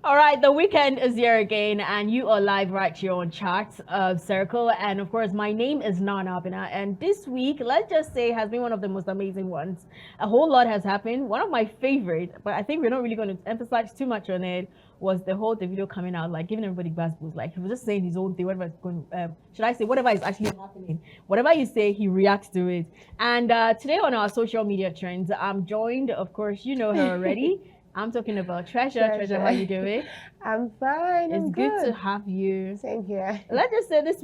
All right, the weekend is here again, and you are live right here on Charts of Circle. And of course, my name is Nana Abina, and this week, let's just say, has been one of the most amazing ones. A whole lot has happened. One of my favorite, but I think we're not really going to emphasize too much on it, was the video coming out, like giving everybody boost. Like he was just saying his own thing, whatever is going. Should I say whatever is actually happening? Whatever you say, he reacts to it. And today on our social media trends, I'm joined, of course, you know her already. I'm talking about Treasure. Treasure, how you doing? I'm fine. It's good to have you. Same here. Let's just say this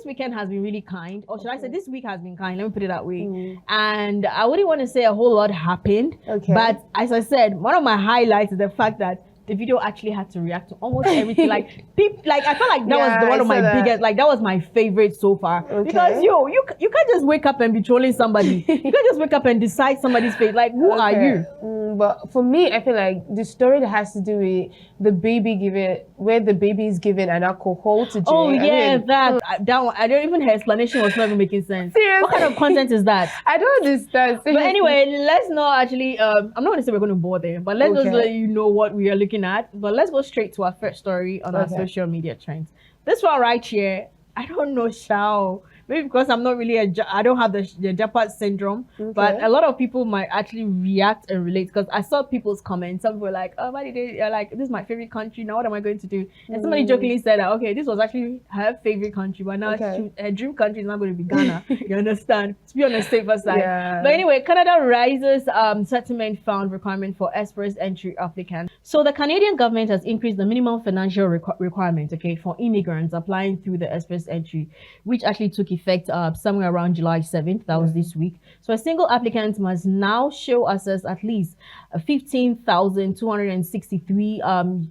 weekend has been really kind, or should I say this week has been kind? Let me put it that way. And I wouldn't want to say a whole lot happened. Okay. But as I said, one of my highlights is the fact that the video actually had to react to almost everything. Like I felt like that was one of my biggest, like that was my favorite so far. Okay. Because you can't just wake up and be trolling somebody. You can't just wake up and decide somebody's fate. Like, who are you? But for me, I feel like the story that has to do with the baby where the baby is given an alcohol to drink. Oh yeah, that one. I don't even, her explanation was not even making sense. Seriously? What kind of content is that? I don't understand. But anyway, let's not actually. I'm not going to say we're going to bore them, but let's just let you know what we are looking at. But let's go straight to our first story on our social media trends. This one right here, I don't know, Shao. Maybe because I'm not really I don't have the Japan syndrome, but a lot of people might actually react and relate, because I saw people's comments. Some were like, "Oh, why did like, this is my favorite country. Now what am I going to do?" And somebody jokingly said that, okay, this was actually her favorite country, but now her dream country is not going to be Ghana. You understand? To be on the safer side. Yeah. But anyway, Canada rises settlement fund requirement for express entry applicants. So the Canadian government has increased the minimum financial requirement, for immigrants applying through the express entry, which actually took effect somewhere around July 7th. That was this week. So a single applicant must now show us at least 15,263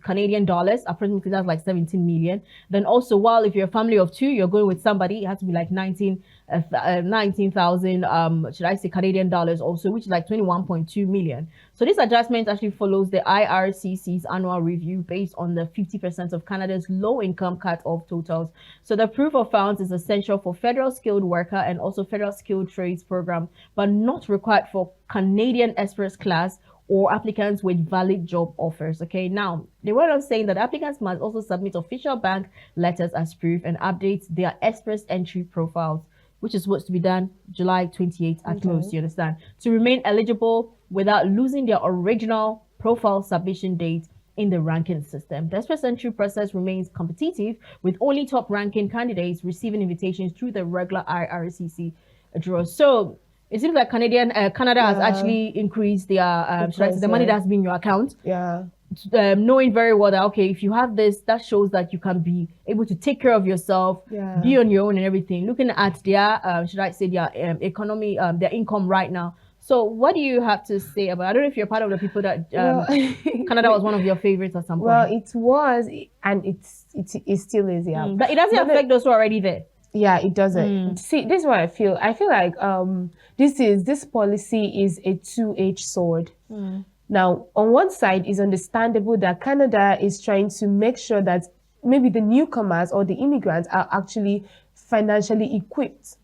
Canadian dollars. Approximately that's like 17 million. Then also, while if you're a family of two, you're going with somebody, it has to be like 19,000 should I say Canadian dollars also, which is like 21.2 million. So this adjustment actually follows the IRCC's annual review based on the 50% of Canada's low-income cut-off totals. So the proof of funds is essential for federal skilled worker and also federal skilled trades program, but not required for Canadian express class or applicants with valid job offers. Now they were also saying that applicants must also submit official bank letters as proof and update their express entry profiles, which is supposed to be done July 28th at most, you understand, to remain eligible without losing their original profile submission date in the ranking system. The express entry process remains competitive, with only top ranking candidates receiving invitations through the regular IRCC draw. So it seems like Canada has actually increased their the money that's been in your account. Yeah. Knowing very well that, okay, if you have this, that shows that you can be able to take care of yourself, be on your own and everything. Looking at their their economy, their income right now. So what do you have to say about, I don't know if you're part of the people that Canada was one of your favorites at some point. Well, it was, and it still is, yeah. But it doesn't affect those who are already there. Yeah, it doesn't. See, this is what I feel. I feel like this policy is a two-edged sword. Now, on one side, it's understandable that Canada is trying to make sure that maybe the newcomers or the immigrants are actually financially equipped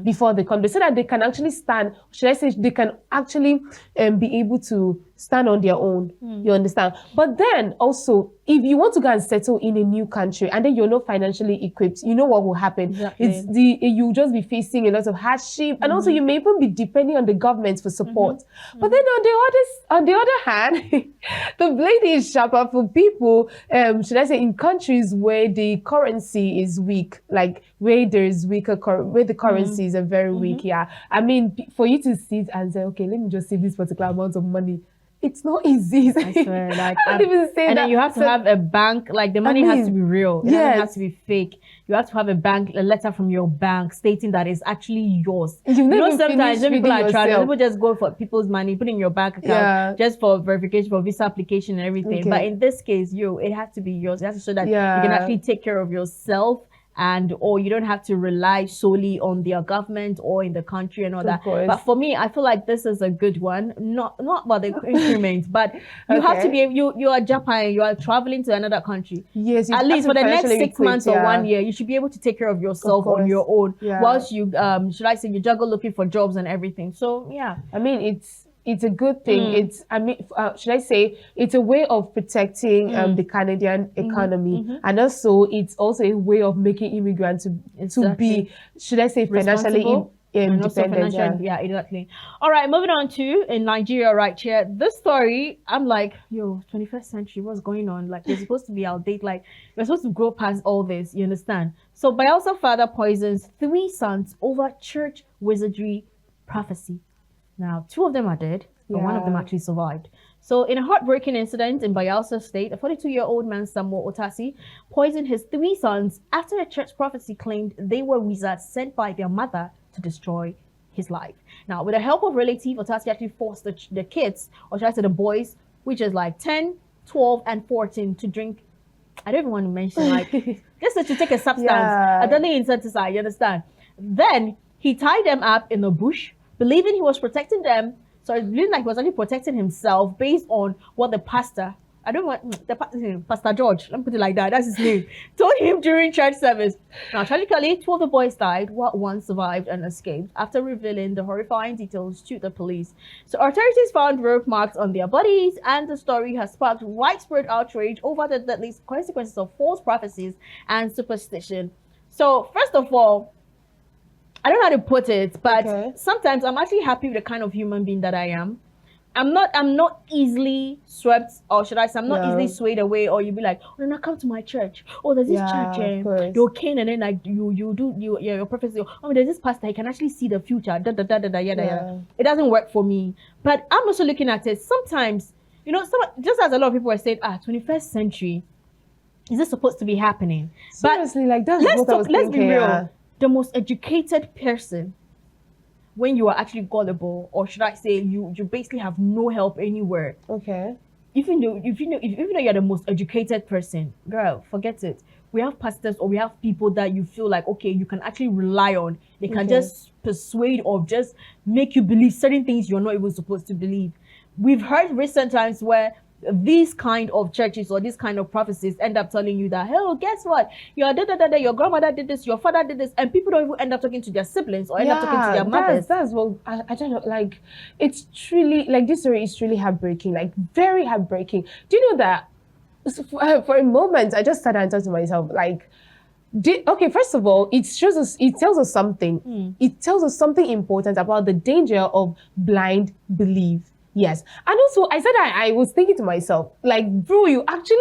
before they come, so that they can actually stand, should I say, they can actually be able to stand on their own. You understand? But then also, if you want to go and settle in a new country and then you're not financially equipped, you know what will happen? Exactly. You'll just be facing a lot of hardship, and also you may even be depending on the government for support. But then on the other hand, the blade is sharper for people, should I say, in countries where the currency is weak, like where there is where the currencies are very weak. Yeah, I mean, for you to sit and say, okay, let me just save this particular amount of money, it's not easy. I swear, like, I don't even say and that. Then you have to have a bank, like the money has to be real. It doesn't have to be fake. You have to have a letter from your bank stating that it's actually yours. You know, sometimes when people are traveling, people just go for people's money, put in your bank account just for verification, for visa application and everything. But in this case, it has to be yours. It has to show that you can actually take care of yourself, or you don't have to rely solely on their government or in the country and all that. But for me, I feel like this is a good one. Not about the increment, but you have to be, you are Japan, you are traveling to another country. Yes, at least for the next 6 months or 1 year, you should be able to take care of yourself on your own, whilst you should I say, you juggle looking for jobs and everything. So yeah, I mean, it's a good thing. It's, I mean, should I say, it's a way of protecting the Canadian economy, and also it's also a way of making immigrants to be, should I say, financially independent. Yeah, exactly. All right, moving on to in Nigeria right here. This story, I'm like, yo, 21st century, what's going on? Like, we're supposed to be outdated. Like, we're supposed to grow past all this. You understand? So, Bayelsa father poisons 3 sons over church wizardry prophecy. Now, 2 of them are dead, but 1 of them actually survived. So, in a heartbreaking incident in Bayelsa State, a 42-year-old man, Samuel Otasi, poisoned his 3 sons after a church prophecy claimed they were wizards sent by their mother to destroy his life. Now, with the help of relatives, Otasi actually forced the kids, or should I say the boys, which is like 10, 12, and 14, to drink. I don't even want to mention, like, just to take a substance, a deadly insecticide, you understand? Then he tied them up in a bush, believing he was protecting them. So it believed like he was actually protecting himself based on what the pastor, I don't want Pastor George, let me put it like that, that's his name, told him during church service. Now, tragically, 2 of the boys died, while 1 survived and escaped after revealing the horrifying details to the police. So authorities found rope marks on their bodies, and the story has sparked widespread outrage over the deadly consequences of false prophecies and superstition. So, first of all, I don't know how to put it, but sometimes I'm actually happy with the kind of human being that I am. I'm not easily swept, or should I say, I'm not easily swayed away, or you'd be like, oh, no, come to my church. Oh, there's this church, you're cane, and then like your prophecy. Oh, there's this pastor, he can actually see the future. Yada. It doesn't work for me. But I'm also looking at it. Sometimes, you know, just as a lot of people are saying, 21st century, is this supposed to be happening? Seriously, but like that's let's be real. The most educated person, when you are actually gullible, or should I say, you basically have no help anywhere. Okay. Even though you're the most educated person, girl, forget it. We have pastors, or we have people that you feel like, okay, you can actually rely on. They can just persuade or just make you believe certain things you're not even supposed to believe. We've heard recent times where these kind of churches or these kind of prophecies end up telling you that, hey, guess what? Your grandmother did this, your father did this, and people don't even end up talking to their siblings or end up talking to their mothers. That's what I don't know. Like, it's truly, like, this story is truly heartbreaking, like very heartbreaking. Do you know that for a moment I just sat and thought to myself, like, okay, first of all, it tells us something. It tells us something important about the danger of blind belief. Yes. And also, I said I was thinking to myself, like, bro, you actually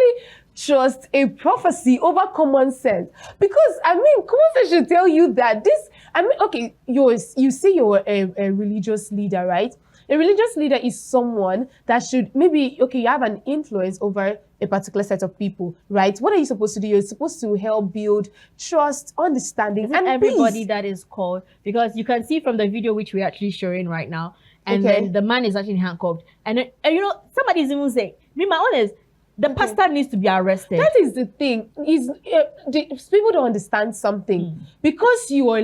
trust a prophecy over common sense. Because, I mean, common sense should tell you that this, I mean, okay, you say you're a religious leader, right? A religious leader is someone that should maybe, okay, you have an influence over a particular set of people, right? What are you supposed to do? You're supposed to help build trust, understanding, and everybody peace. That is called, because you can see from the video which we're actually showing right now, and then the man is actually handcuffed. And you know, somebody's even saying, me, my own is, the pastor needs to be arrested. That is the thing. People don't understand something. Because you are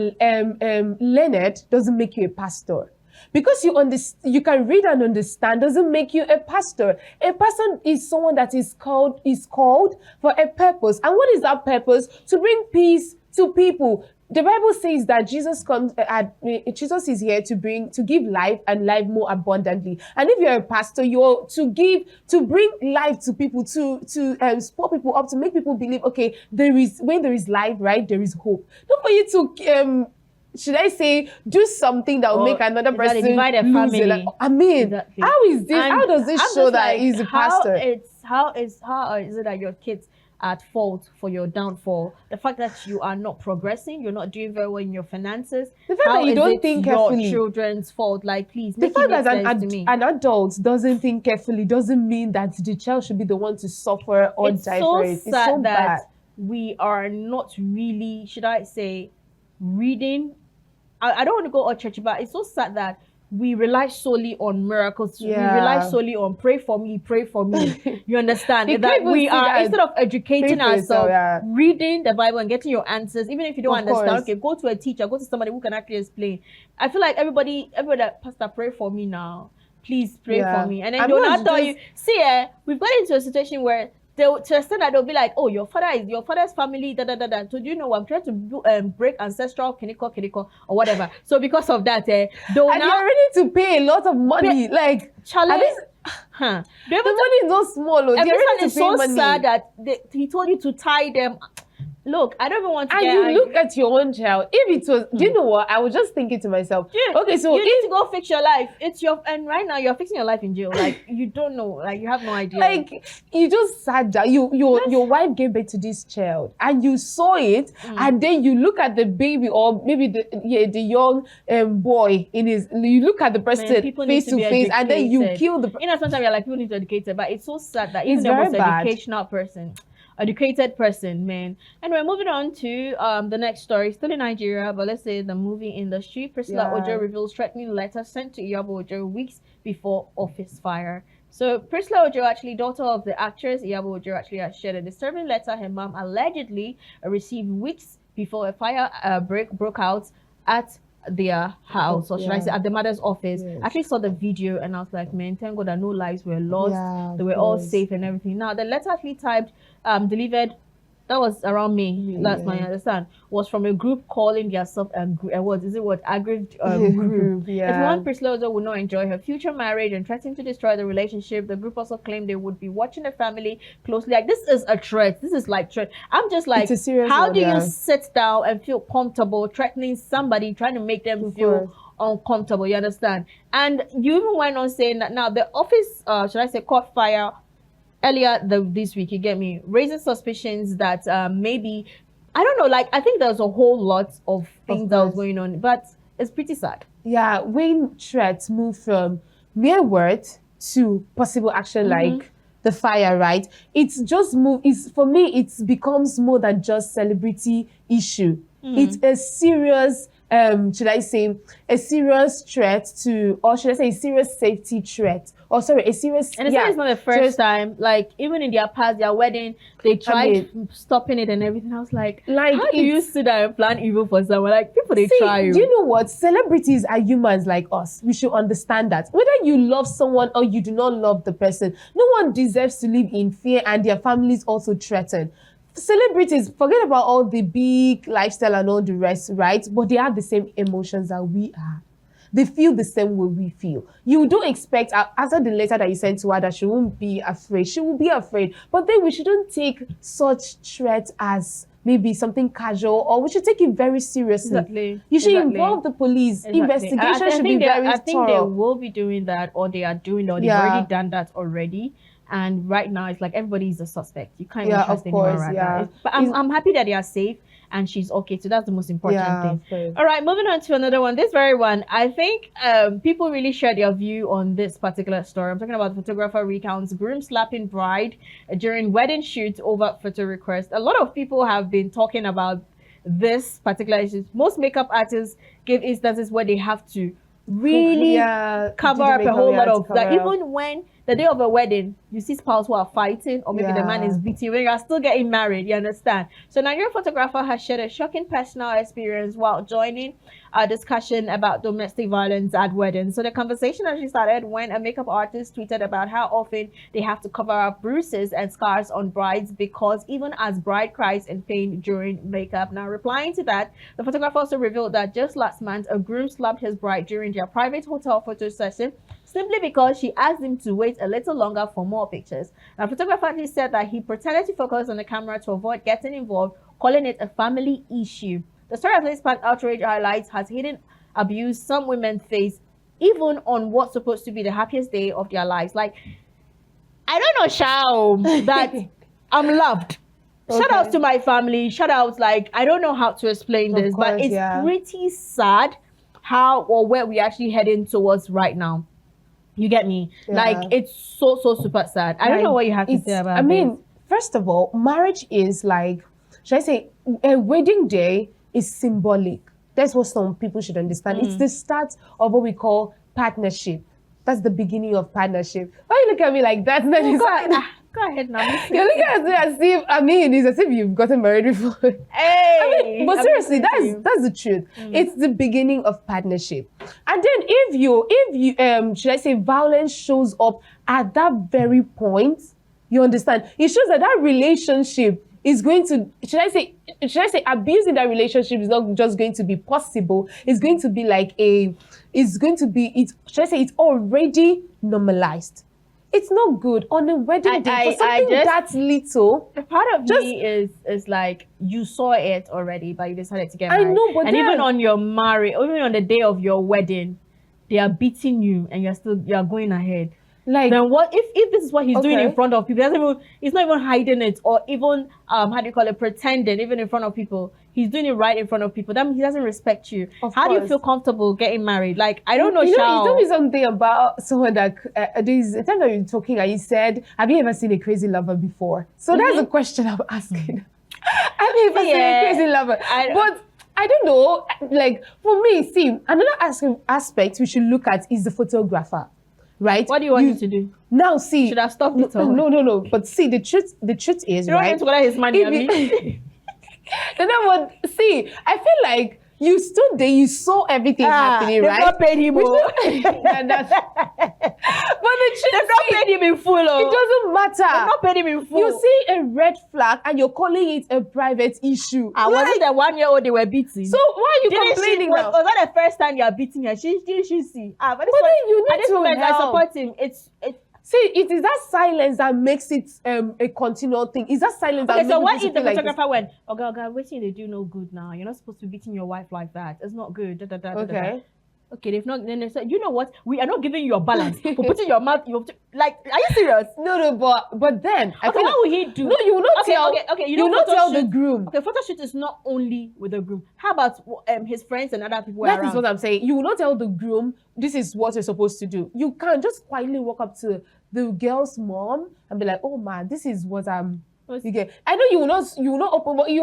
learned doesn't make you a pastor. Because you can read and understand doesn't make you a pastor. A person is someone that is called for a purpose. And what is that purpose? To bring peace to people. The Bible says that Jesus is here to give life and life more abundantly. And if you're a pastor, you're to bring life to people, to support people up, to make people believe, okay, when there is life, right, there is hope. Not for you to should I say, do something that will make another person divide a family. Like, I mean, how is this? How does this show that he's a pastor? How is it that your kids at fault for your downfall? The fact that you are not progressing, you're not doing very well in your finances. The fact that you don't think carefully. Your children's fault. Like, please, the fact that an adult doesn't think carefully doesn't mean that the child should be the one to suffer or die for it. It's so that bad. We are not really, should I say, reading. I don't want to go all churchy, but it's so sad that we rely solely on miracles. Yeah. We rely solely on pray for me. You understand? That we are, instead of educating ourselves, reading the Bible and getting your answers, even if you don't understand, okay, go to a teacher, go to somebody who can actually explain. I feel like everybody, pastor, pray for me now. Please pray for me. And then they'll not tell you, see, we've got into a situation where to extent that they'll be like, oh, your father's family, da da da da. So do you know what I'm trying to break ancestral kiniko or whatever. So because of that, though and now you're ready to pay a lot of money, like challenge. the money is not small. Everyone is so sad that he told you to tie them. Look, I don't even want to. And you look at your own child. If it was, do you know what? I was just thinking to myself. Yeah, okay, so you need to go fix your life. And right now you're fixing your life in jail. Like you don't know. Like you have no idea. Like you just sat down. Your wife gave birth to this child, and you saw it, and then you look at the baby, or maybe the young boy in his. You look at the person face to face, and then you kill the. Sometimes you're like, people need to educate it, but it's so sad that even the most educational person. Educated person, man. And we're moving on to the next story, still in Nigeria, but let's say the movie industry. Priscilla Ojo reveals threatening letter sent to Iyabo Ojo weeks before office fire. So Priscilla Ojo, actually daughter of the actress Iyabo Ojo, actually has shared a disturbing letter her mom allegedly received weeks before a fire broke out at their house, or should I say at the mother's office. I actually saw the video and I was like, man, thank God that no lives were lost. They were all safe and everything. Now the letter actually typed delivered, that was around May, that's my understand, was from a group calling themselves aggrieved group. If one Priscilla Ojo would not enjoy her future marriage and threatened to destroy the relationship, the group also claimed they would be watching the family closely. Like, this is a threat. This is like threat. I'm just like, how do you sit down and feel comfortable threatening somebody, trying to make them feel uncomfortable? You understand? And you even went on saying that now the office, should I say, caught fire earlier this week, you get me, raising suspicions that maybe, I don't know, like, I think there's a whole lot of things that was going on, but it's pretty sad. Yeah, when threats move from mere words to possible action, like the fire, right? It's just for me, it becomes more than just celebrity issue. It's a serious, should I say, a serious threat to, or should I say, a serious safety threat? Or sorry, a serious. And it's not the first time. Like, even in their past, their wedding, they tried stopping it and everything. I was like, how do you sit there and plan evil for someone? Like, people, they try. Do you know what? Celebrities are humans like us. We should understand that. Whether you love someone or you do not love the person, no one deserves to live in fear and their families also threatened. Celebrities, forget about all the big lifestyle and all the rest, right? But they have the same emotions that we are. They feel the same way we feel. You don't expect, after the letter that you sent to her, that she won't be afraid. She will be afraid. But then we shouldn't take such threats as maybe something casual, or we should take it very seriously. Exactly. You should involve the police. Investigation should be very thorough. I think they will be doing that, or they are doing, or they've already done that already. And right now, it's like everybody is a suspect. You can't even trust anyone right now. But I'm happy that they are safe and she's okay. So that's the most important thing. All right, moving on to another one. This very one, I think people really share their view on this particular story. I'm talking about photographer recounts groom slapping bride during wedding shoot over photo request. A lot of people have been talking about this particular issue. Most makeup artists give instances where they have to really cover up a whole lot of that. Even when the day of a wedding, you see spouse who are fighting, or maybe the man is beating when you are still getting married, you understand? So Nigerian photographer has shared a shocking personal experience while joining a discussion about domestic violence at weddings. So the conversation actually started when a makeup artist tweeted about how often they have to cover up bruises and scars on brides because even as bride cries in pain during makeup. Now, replying to that, the photographer also revealed that just last month, a groom slapped his bride during their private hotel photo session simply because she asked him to wait a little longer for more pictures. Now, the photographer actually said that he pretended to focus on the camera to avoid getting involved, calling it a family issue. The story has sparked outrage, highlights has hidden abuse some women face, even on what's supposed to be the happiest day of their lives. Like, I don't know, Shao, that I'm loved. Shout outs to my family. Shout outs, like, I don't know how to explain this, but it's pretty sad how or where we actually heading towards right now. You get me? Like, it's so super sad. I don't know what you have to say about it. I mean, first of all, marriage is like, should I say, a wedding day is symbolic. That's what some people should understand. It's the start of what we call partnership. That's the beginning of partnership. Why you look at me like that? Go ahead now. You're looking at me as if, it's as if you've gotten married before. Hey! But seriously, that's the truth. It's the beginning of partnership. And then if you should I say, violence shows up at that very point, You understand? It shows that that relationship is going to, should I say abusing that relationship is not just going to be possible. It's going to be like it's already normalized. It's not good on a wedding day for something that little. Part of me is like, you saw it already, but you decided to get married. I know, but even on your marriage, even on the day of your wedding, they are beating you, and you're going ahead. Like, then what if this is what he's doing in front of people? He's not even hiding it, or even pretending, even in front of people. He's doing it right in front of people. That means he doesn't respect you. How do you feel comfortable getting married? Like, I don't know. You told me something about someone that there's a time that you were talking and you said, "Have you ever seen a crazy lover before?" So that's a question I'm asking. Have you ever seen a crazy lover? But I don't know. Like, for me, see, another aspect we should look at is the photographer. Right? What do you want him to do? Now, see. Should I stop it? No. But see, the truth is, you right? You don't want his money, see, I feel like you stood there, you saw everything happening, right? They've not paid him. But the truth, they've not paid him in full. It doesn't matter. They've not paid him in full. You see a red flag and you're calling it a private issue. Wasn't the 1-year-old they were beating? So why are you complaining now? Was that the first time you are beating her? Didn't she see? But then you need to help. I support him. See, it is that silence that makes it a continual thing. Is that silence that makes it? So what if the photographer went, God, waiting they do no good now. You're not supposed to be beating your wife like that. It's not good. Okay, they've not. Then they said, you know what? We are not giving you a balance for putting your mouth. Like, are you serious? No, but then what will he do? No, you will not tell. Okay, you will not tell the groom. Okay, photo shoot is not only with the groom. How about his friends and other people around? That is what I'm saying. You will not tell the groom this is what you're supposed to do. You can't just quietly walk up to the girl's mom and be like, oh man, this is what I'm. Okay. I know you will not open, but you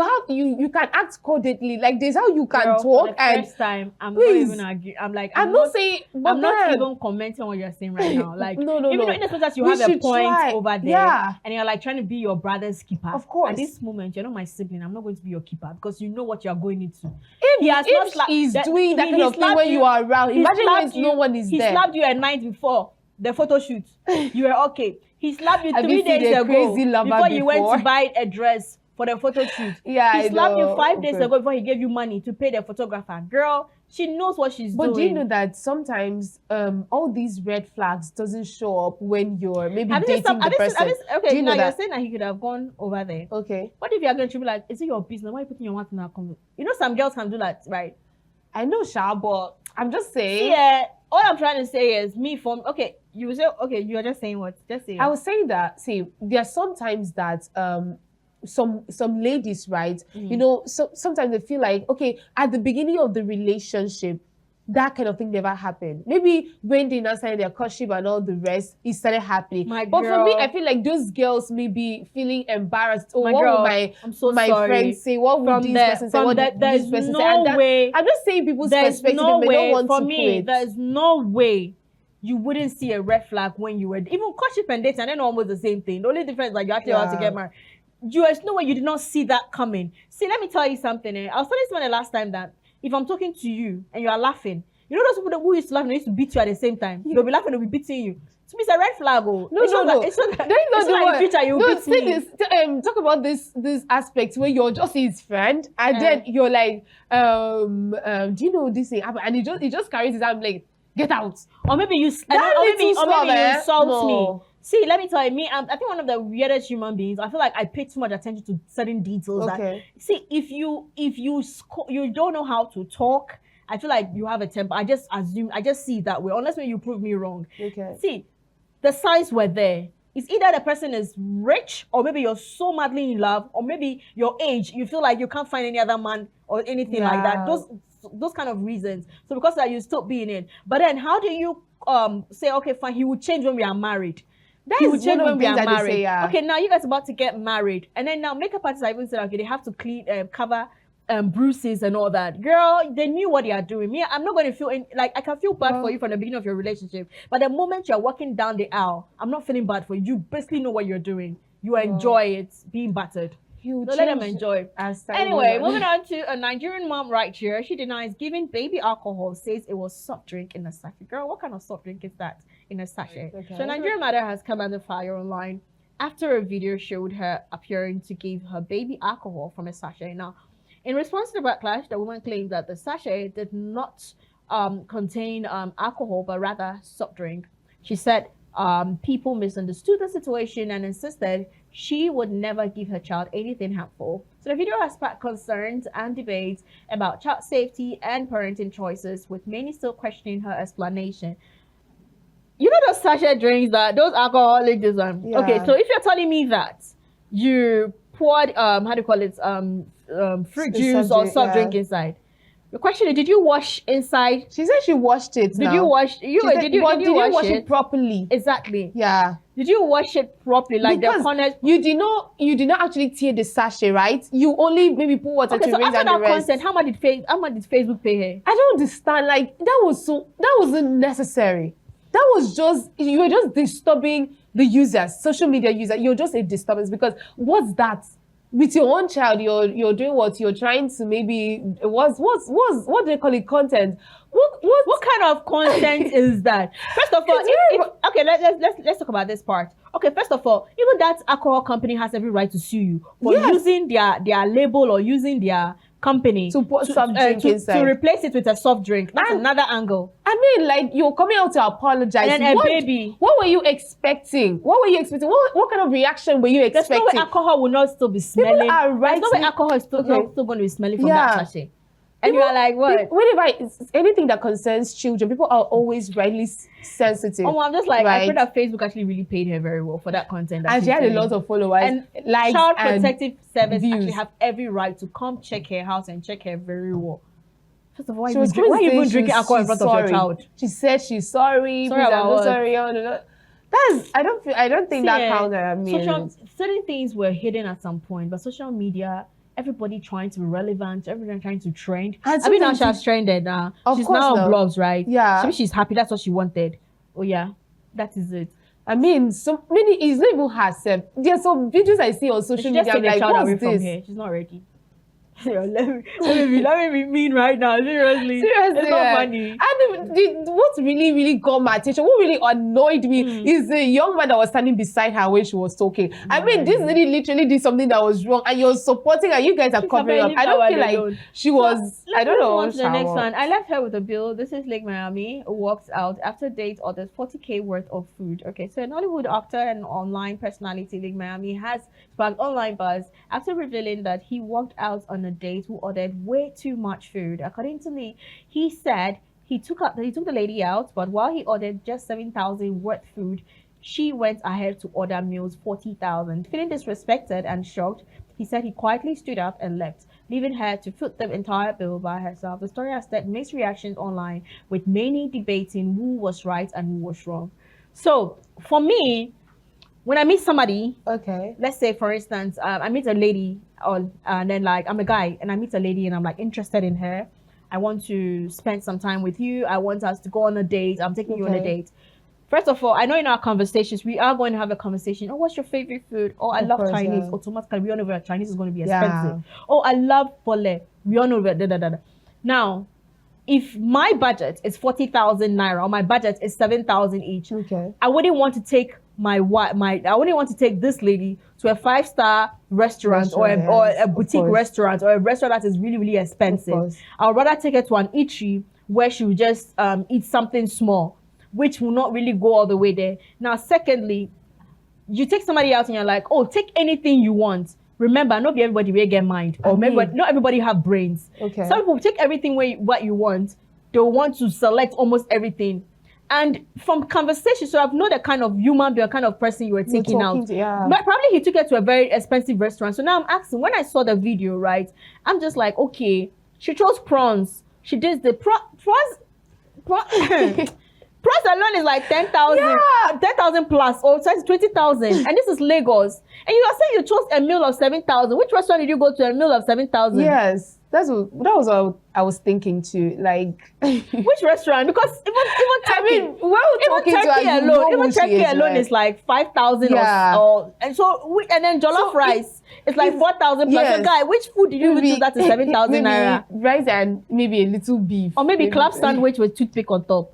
can act codedly. Like, there's how you can talk. For the first time, I'm not even arguing. I'm like, I'm not saying, I'm not even commenting on what you're saying right now. Like, even though in the sense that you have a point over there, and you're like trying to be your brother's keeper. Of course. At this moment, you're not my sibling. I'm not going to be your keeper because you know what you're going into. If he's doing that kind of thing when you are around, imagine when no one is there. He slapped you a night before the photo shoot. You were okay. He slapped you 3 days ago before you went to buy a dress for the photo shoot. Yeah, he slapped you 5 days ago before he gave you money to pay the photographer. Girl, she knows what she's doing. But do you know that sometimes all these red flags doesn't show up when you're maybe dating the person? Okay, you know you're saying that he could have gone over there. Okay. What if you're going to be like, is it your business? Why are you putting your mouth in our conversation? You know some girls can do that, right? I know, Sha, but I'm just saying. Yeah. All I'm trying to say is you say, okay, you're just saying what? Just say it. I was saying that, see, there are sometimes that some ladies, right, you know, so sometimes they feel like, okay, at the beginning of the relationship, that kind of thing never happened. Maybe when they now started their courtship and all the rest, it started happening. But for me, I feel like those girls may be feeling embarrassed. Oh, what will my friends say? What would this person say? What would this person say? I'm just saying people's perspective. They may not want to quit. There's no way you wouldn't see a red flag when you were even courtship and dating, and then almost the same thing. The only difference is like you actually want to get married. There's no way you did not see that coming. See, let me tell you something. I was telling someone the last time that if I'm talking to you and you are laughing, you know those people who used to laugh and used to beat you at the same time? They'll be laughing, they'll be beating you. To me, it's a red flag. Oh. No. It's not in the future you beat me. Talk about this aspect where you're just his friend and then you're like, do you know this thing? And he just carries his arm like, get out. Or maybe you insult me. See, let me tell you, I think one of the weirdest human beings. I feel like I pay too much attention to certain details. Okay. If you don't know how to talk, I feel like you have a temper. I just see it that way. Unless when you prove me wrong. Okay. See, the signs were there. It's either the person is rich, or maybe you're so madly in love, or maybe your age, you feel like you can't find any other man or anything like that. Those kind of reasons. So because of that, you stop being in. But then how do you say, okay, fine, he will change when we are married? He will change when we are married. Say, okay, now you guys are about to get married. And then now makeup artists are even saying, okay, they have to cover bruises and all that. Girl, they knew what they are doing. Me, I'm not going to feel like I can feel bad for you from the beginning of your relationship. But the moment you're walking down the aisle, I'm not feeling bad for you. You basically know what you're doing. You enjoy it, being battered. So let them enjoy. Anyway, moving on to a Nigerian mom right here. She denies giving baby alcohol, says it was soft drink in a sachet. Girl, what kind of soft drink is that in a sachet? Okay. So a Nigerian mother has come under fire online, after a video showed her appearing to give her baby alcohol from a sachet. Now, in response to the backlash, the woman claimed that the sachet did not contain alcohol, but rather soft drink. She said people misunderstood the situation and insisted she would never give her child anything harmful. So the video has sparked concerns and debates about child safety and parenting choices, with many still questioning her explanation. You know those sachet drinks, those alcoholic this one. Yeah. Okay, so if you're telling me that you poured how do you call it fruit juice or soft drink inside, the question is, did you wash inside? She said she washed it. Did you wash? Did you wash it properly? Exactly. Yeah. Did you wash it properly? Like because the corners. You did not actually tear the sachet, right? You only maybe put water to so rinse after and the that rest. content, how much did Facebook pay her? I don't understand. Like that wasn't necessary. That was just, you were just disturbing the users, social media users. You're just a disturbance, because what's that? With your own child, you're doing what? You're trying to maybe what do they call it? Content. What kind of content is that? First of all, okay, let's talk about this part. Okay, first of all, even that alcohol company has every right to sue you for using their label or using their company to put soft drink inside, to replace it with a soft drink. That's another angle. I mean, like, you're coming out to apologize. And then baby. What were you expecting? What What kind of reaction were you expecting? There's no way alcohol will not still be smelling. People are writing. There's no way alcohol is still going to be smelling from that sachet. And you are like, what? Whenever it's anything that concerns children, people are always rightly sensitive. Oh, I'm just like, I feel that Facebook actually really paid her very well for that content. And she had a lot of followers. And likes Child Protective Service views. actually have every right to come check her house and check her very well. First of all, why she are you even drinking alcohol in front of your child? She said she's sorry. Sorry about sorry. I don't think that counts. I mean, certain things were hidden at some point, but social media, everybody trying to be relevant, everyone trying to trend. I mean, now she has trended now. She's now on blogs, right? Yeah. Maybe she's happy. That's what she wanted. Oh yeah, that is it. I mean, so many. It's not even herself. There's some videos I see on social media. I'm like, what's this? She's not ready. Let me be mean right now. Seriously, it's not funny. And what really got my attention, what really annoyed me, is the young man that was standing beside her when she was talking. I mean, this lady literally did something that was wrong, and you're supporting her. You guys are covering up. I don't feel like she was. I don't know. On to the next one. I left her with a bill. This is Lake Miami. Walks out after date orders 40K worth of food. Okay, so an Hollywood actor and online personality, Lake Miami, has sparked online buzz after revealing that he walked out on a date who ordered way too much food. According to Lee, he said he took the lady out, but while he ordered just 7,000 worth food, she went ahead to order meals 40,000. Feeling disrespected and shocked, he said he quietly stood up and left, leaving her to foot the entire bill by herself. The story has stirred mixed reactions online, with many debating who was right and who was wrong. So for me, when I meet somebody, let's say for instance, I meet a lady, and then like I'm a guy and I meet a lady and I'm like interested in her. I want to spend some time with you. I want us to go on a date. I'm taking you on a date. First of all, I know in our conversations, we are going to have a conversation. Oh, what's your favorite food? Oh, I love Chinese. Yeah. Automatically, we all know that Chinese is going to be expensive. Yeah. Oh, I love pole. We all know that. Now, if my budget is 40,000 naira or my budget is 7,000 each, I wouldn't want to take I wouldn't want to take this lady to a 5-star restaurant or a boutique restaurant or a restaurant that is really, really expensive. I would rather take her to an eatery where she will just eat something small, which will not really go all the way there. Now, secondly, you take somebody else and you're like, oh, take anything you want. Remember, not everybody will get mind, or not everybody have brains. Some people take everything what you want. They want to select almost everything. And from conversation, so I've known the kind of human being, the kind of person you were taking out. But probably he took her to a very expensive restaurant. So now I'm asking, when I saw the video, right, I'm just like, okay, she chose prawns. She did the prawns. Prawns alone is like 10,000, 10,000 plus, or 20,000. And this is Lagos. And you are saying you chose a meal of 7,000. Which restaurant did you go to a meal of 7,000? Yes. That was what I was thinking too. Like, which restaurant? Because even Turkey, I mean, even Turkey alone is like 5,000 or and so and then jollof rice is like 4,000 plus. Yes. So guy, which food did you choose that is 7,000 naira? Rice and maybe a little beef, or maybe club sandwich with toothpick on top.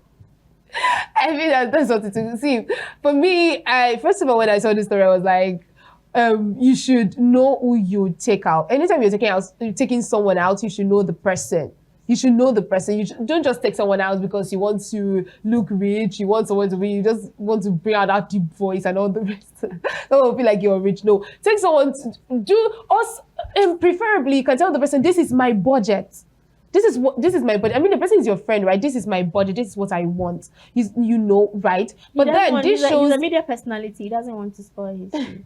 I mean, that's what it is. See, for me, first of all, when I saw this story, I was like, you should know who you take out. Anytime you're taking someone out, you should know the person. You should know the person. Don't just take someone out because you want to look rich, you want someone to be, you just want to bring out that deep voice and all the rest. That will feel like you're rich. No, take someone to do us, and preferably you can tell the person, this is my budget. This is my budget. I mean, the person is your friend, right? This is my budget. This is what I want. You know, right? But then this shows he's a media personality. He doesn't want to spoil his food.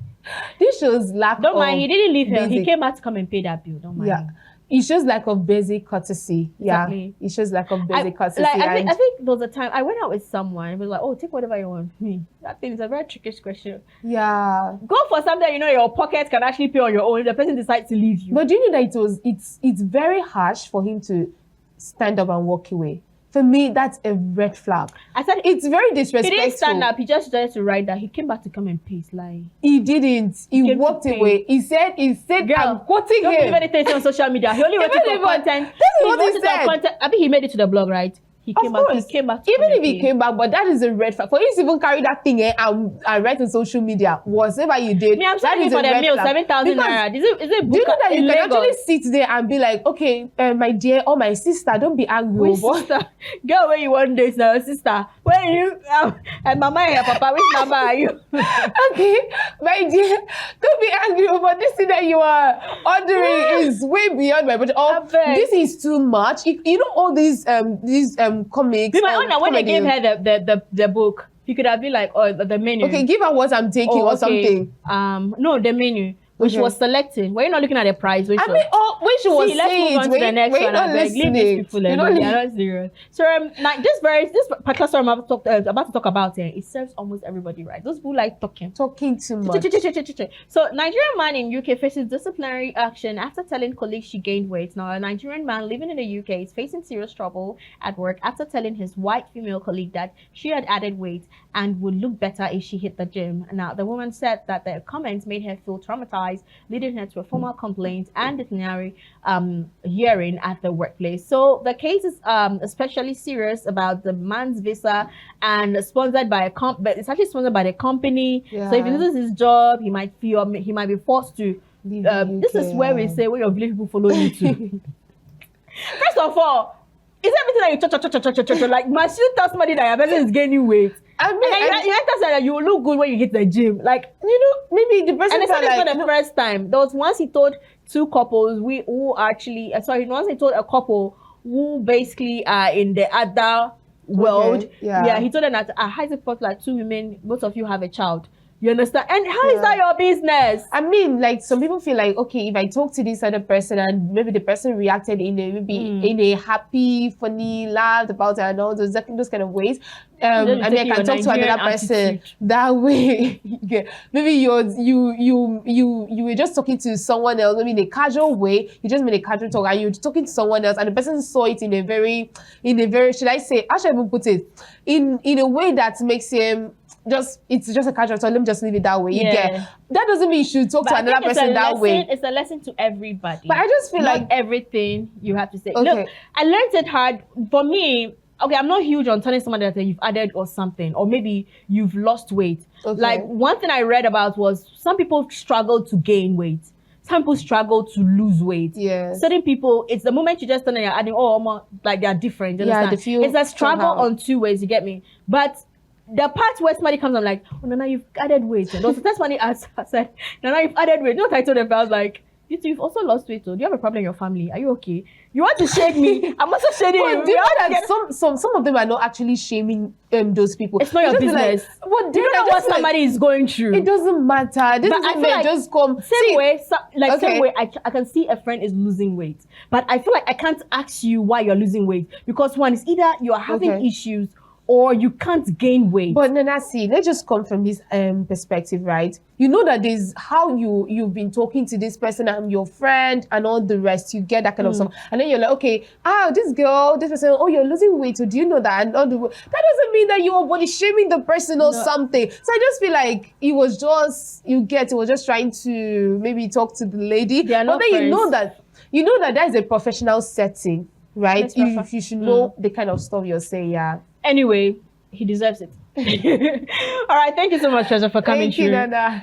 This shows lack. Don't mind. He didn't leave her. He came back to come and pay that bill. Don't mind. Yeah. It shows lack of basic courtesy. Exactly. Yeah. It shows lack of basic courtesy. I think there was a time I went out with someone. It was like, oh, take whatever you want. That thing is a very tricky question. Yeah. Go for something you know your pocket can actually pay on your own if the person decides to leave you. But do you know that it's very harsh for him to stand up and walk away? For me, that's a red flag. I said it's very disrespectful. He didn't stand up. He just tried to write that. He came back to come and pay. Like he didn't. He walked away. He said, Girl, I'm quoting don't him. Don't even anything on social media. He only wrote it for content. That's what he said. I think he made it to the blog, right? He came back. Even if he came back, but that is a red flag. For you to even carry that thing and write on social media, whatever you did, I'm sorry for the meal, 7,000 naira. Is it do you know that you can actually sit there and be like, okay, my dear or my sister, don't be angry. Which sister? Girl, where you want this now, sister? Where are you? And mama and papa, which mama are you? Okay, my dear, don't be angry over this thing that you are ordering is way beyond my budget. This is too much. You know all these comics. Be my honor, when they gave her the book, he could have been like, oh, the menu. Okay, give her what I'm taking or something. No, the menu. When she was selecting, were you not looking at the price? When she was saying let's move on to the next one. Leave these people alone. They are not serious. So this particular story I'm about to talk about, it serves almost everybody, right? Those people like talking too much. So Nigerian man in UK faces disciplinary action after telling colleagues she gained weight. Now a Nigerian man living in the UK is facing serious trouble at work after telling his white female colleague that she had added weight and would look better if she hit the gym. Now the woman said that the comments made her feel traumatized, leading her to a formal complaint and disciplinary hearing at the workplace. So the case is especially serious about the man's visa and sponsored by but it's actually sponsored by the company. Yeah. So if he loses his job, he might be forced to. This is where we say where your village people follow you to. First of all, is everything that you like? Must you tell somebody that your person is gaining weight? I mean, you have to say that you will look good when you hit the gym. Like, you know, maybe the person. And it's not the first time. There was once he told two couples once he told a couple who basically are in the other world. Okay, yeah, he told them that how is it possible like two women, both of you have a child? You understand? And how is that your business? I mean, like some people feel like, okay, if I talk to this other person and maybe the person reacted in a happy, funny, laughed about it and all those kind of ways. I mean, I can talk to another person that way. Maybe you were just talking to someone else, maybe in a casual way. You just made a casual talk and you're talking to someone else, and the person saw it in a very, should I say, how should I even put it? In a way that makes him it's just a casual talk. Let me just leave it that way. You get that doesn't mean you should talk to another person that way. It's a lesson to everybody. But I just feel like everything you have to say. Okay. Look, I learned it hard. For me, okay, I'm not huge on telling somebody that you've added or something, or maybe you've lost weight. Okay. Like one thing I read about was some people struggle to gain weight. Some people struggle to lose weight. Yes. Certain people, it's the moment you just stand there, you're adding, like they're different. You understand? It's a struggle on two ways, you get me? But the part where somebody comes, I'm like, oh, Nana, you've added weight. And also, that's funny. I said, Nana, you've added weight. You know what I told them? I was like, you've also lost weight. So do you have a problem in your family? Are you okay? You want to shade me? I'm also shading you. Do you know that some of them are not actually shaming those people? It's not your business. But you don't know what somebody is going through. It doesn't matter. This is like just come. Same way, I can see a friend is losing weight. But I feel like I can't ask you why you're losing weight. Because one is either you're having issues or you can't gain weight. But Nana, see, let's just come from this perspective, right? You know that there's how you've been talking to this person and your friend and all the rest. You get that kind of stuff. And then you're like, okay, this person, you're losing weight. So do you know that? And all that doesn't mean that you're body shaming the person or something. So I just feel like it was just trying to maybe talk to the lady. But then friends. you know that is a professional setting, right? You should know the kind of stuff you're saying, Anyway, he deserves it. All right, thank you so much, Treasure, for coming Thank you, through. Nana.